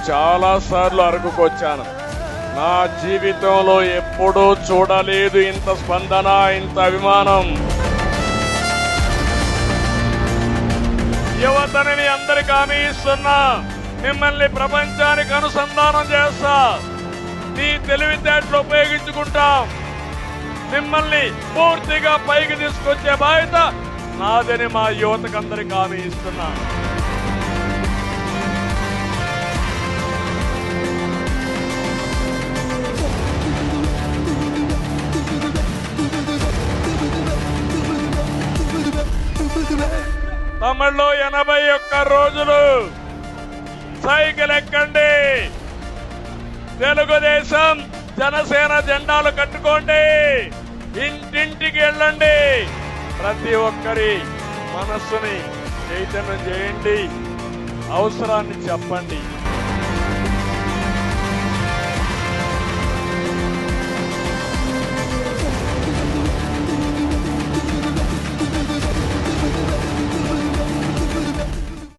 చాలా సార్లు అరకుకు వచ్చాను. నా జీవితంలో ఎప్పుడూ చూడలేదు ఇంత స్పందన, ఇంత అభిమానం. యువతని మీ అందరికి హామీ ఇస్తున్నా, మిమ్మల్ని ప్రపంచానికి అనుసంధానం చేస్తా. మీ తెలివితేటలు ఉపయోగించుకుంటాం. మిమ్మల్ని పూర్తిగా పైకి తీసుకొచ్చే బాధ్యత నాదని మా యువతకు అందరికి హామీ ఇస్తున్నా. తమిళ్లో 81 రోజులు సైకిల్ ఎక్కండి, తెలుగుదేశం జనసేన జెండాలు కట్టుకోండి, ఇంటింటికి వెళ్ళండి, ప్రతి ఒక్కరి మనస్సుని చైతన్యం చేయండి, అవసరాన్ని చెప్పండి.